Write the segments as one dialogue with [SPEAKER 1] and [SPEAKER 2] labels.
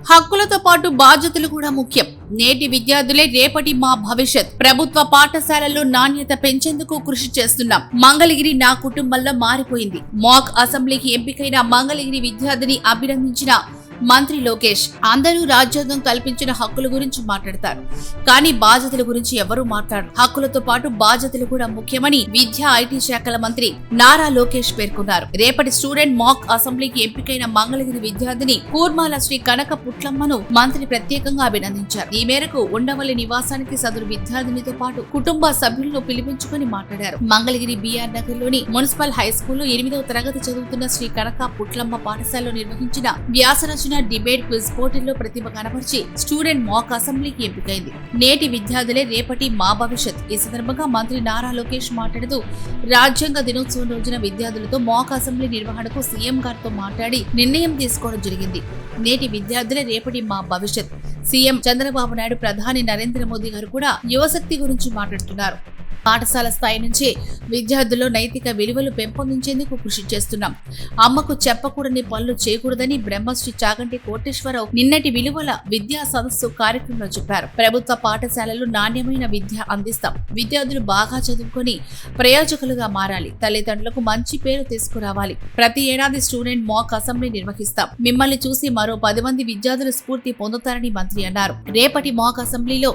[SPEAKER 1] హక్కులతో పాటు బాధ్యతలు కూడా ముఖ్యం. నేటి విద్యార్థులే రేపటి మా భవిష్యత్. ప్రభుత్వ పాఠశాలల్లో నాణ్యత పెంచేందుకు కృషి చేస్తున్నాం. మంగళగిరి నా కుటుంబంలో మారిపోయింది. మాక్ అసెంబ్లీకి ఎంపికైన మంగళగిరి విద్యార్థిని అభినందించిన మంత్రి లోకేష్. అందరూ రాజ్యాంగం కల్పించిన హక్కుల గురించి మాట్లాడతారు, కానీ బాధ్యతల గురించి ఎవరూ మాట్లాడరు. హక్కులతో పాటు బాధ్యతలు కూడా ముఖ్యమని విద్యా ఐటీ శాఖల మంత్రి నారా లోకేష్ పేర్కొన్నారు. రేపటి స్టూడెంట్ మాక్ అసెంబ్లీకి ఎంపికైన మంగళగిరి విద్యార్థిని కూర్మాల శ్రీ కనక పుట్లమ్మను మంత్రి ప్రత్యేకంగా అభినందించారు. ఈ మేరకు ఉండవల్లి నివాసానికి సదరు విద్యార్థినితో పాటు కుటుంబ సభ్యులను పిలిపించుకుని మాట్లాడారు. మంగళగిరి బీఆర్ నగర్ లోని మున్సిపల్ హై స్కూల్లో 8వ తరగతి చదువుతున్న శ్రీ కనక పుట్లమ్మ పాఠశాలలో నిర్వహించిన వ్యాసరచన డిబేట్ క్విజ్ పోటీల్లో ప్రతిభ కనబర్చి స్టూడెంట్ మాక్ అసెంబ్లీకి ఎంపికైంది. నేటి విద్యార్థులే రేపటి మా భవిష్యత్. ఈ సందర్భంగా మంత్రి నారా లోకేష్ మాట్లాడుతూ రాజ్యాంగ దినోత్సవం రోజున విద్యార్థులతో మాక్ అసెంబ్లీ నిర్వహణకు సీఎం గారితో మాట్లాడి నిర్ణయం తీసుకోవడం జరిగింది. నేటి విద్యార్థులే రేపటి మా భవిష్యత్. సీఎం చంద్రబాబు నాయుడు, ప్రధాని నరేంద్ర మోదీ గారు కూడా యువశక్తి గురించి మాట్లాడుతున్నారు. పాఠశాల స్థాయి నుంచే విద్యార్థుల్లో నైతిక విలువలు పెంపొందించేందుకు కృషి చేస్తున్నాం. అమ్మకు చెప్పకూడని పనులు చేయకూడదని బ్రహ్మశ్రీ చాగంటి కోటేశ్వరరావు నిన్నటి విలువల విద్యా సదస్సు కార్యక్రమంలో చెప్పారు. ప్రభుత్వ పాఠశాలల్లో నాణ్యమైన విద్య అందిస్తాం. విద్యార్థులు బాగా చదువుకొని ప్రయోజకులుగా మారాలి. తల్లిదండ్రులకు మంచి పేరు తీసుకురావాలి. ప్రతి ఏడాది స్టూడెంట్ మాక్ అసెంబ్లీ నిర్వహిస్తాం. మిమ్మల్ని చూసి మరో 10 మంది విద్యార్థులు స్ఫూర్తి పొందుతారని మంత్రి అన్నారు. రేపటి మాక్ అసెంబ్లీలో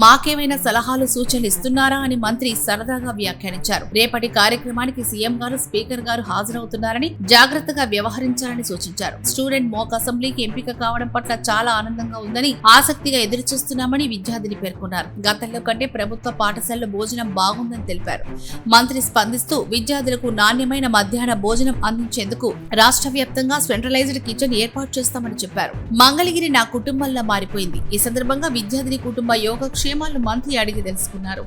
[SPEAKER 1] మాకేమైనా సలహాలు సూచనలు ఇస్తున్నారా అని మంత్రి సరదాగా వ్యాఖ్యానించారు. రేపటి కార్యక్రమానికి సీఎం గారు, స్పీకర్ గారు హాజరవుతున్నారని జాగ్రత్తగా వ్యవహరించాలని సూచించారు. స్టూడెంట్ మాక్ అసెంబ్లీకి ఎంపిక కావడం పట్ల చాలా ఆనందంగా ఉందని, ఆసక్తిగా ఎదురుచూస్తున్నామని విద్యార్థిని పేర్కొన్నారు. గతంలో కంటే ప్రభుత్వ పాఠశాలలో భోజనం బాగుందని తెలిపారు. మంత్రి స్పందిస్తూ విద్యార్థులకు నాణ్యమైన మధ్యాహ్న భోజనం అందించేందుకు రాష్ట్ర వ్యాప్తంగా సెంట్రలైజ్డ్ కిచెన్ ఏర్పాటు చేస్తామని చెప్పారు. మంగళగిరి నా కుటుంబంలో మారిపోయింది. ఈ సందర్భంగా విద్యార్థిని కుటుంబ యోగక్షేమాలను మంత్రి అడిగి తెలుసుకున్నారు.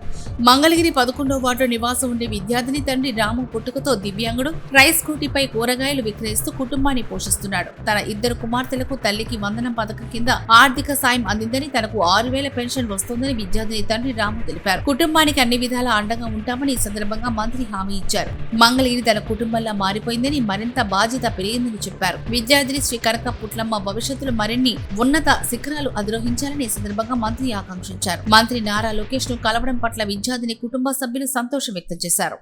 [SPEAKER 1] మంగళగిరి 11వ వార్డు నివాసం ఉండే విద్యార్థిని తండ్రి రాము పుట్టుకతో దివ్యాంగుడు. రైస్ స్కూటీపై కూరగాయలు విక్రయిస్తూ కుటుంబాన్ని పోషిస్తున్నాడు. తన 2 కుమార్తెలకు తల్లికి వందనం పథకం కింద ఆర్థిక సాయం అందిందని, తనకు 6,000 పెన్షన్ వస్తుందని విద్యార్థిని తండ్రి రాము తెలిపారు. కుటుంబానికి అన్ని విధాలా అండగా ఉంటామని ఈ సందర్భంగా మంత్రి హామీ ఇచ్చారు. మంగళగిరి తన కుటుంబంలో మారిపోయిందని, మరింత బాధ్యత పెరిగిందని చెప్పారు. విద్యార్థిని శ్రీ కనక పుట్లమ్మ భవిష్యత్తులో మరిన్ని ఉన్నత శిఖరాలు అధిరోహించాలని ఈ సందర్భంగా మంత్రి ఆకాంక్షించారు. మంత్రి నారా లోకేష్ ను కలవడం పట్ల విద్యార్థిని కుటుంబ సభ్యులు సంతోషం వ్యక్తం చేశారు.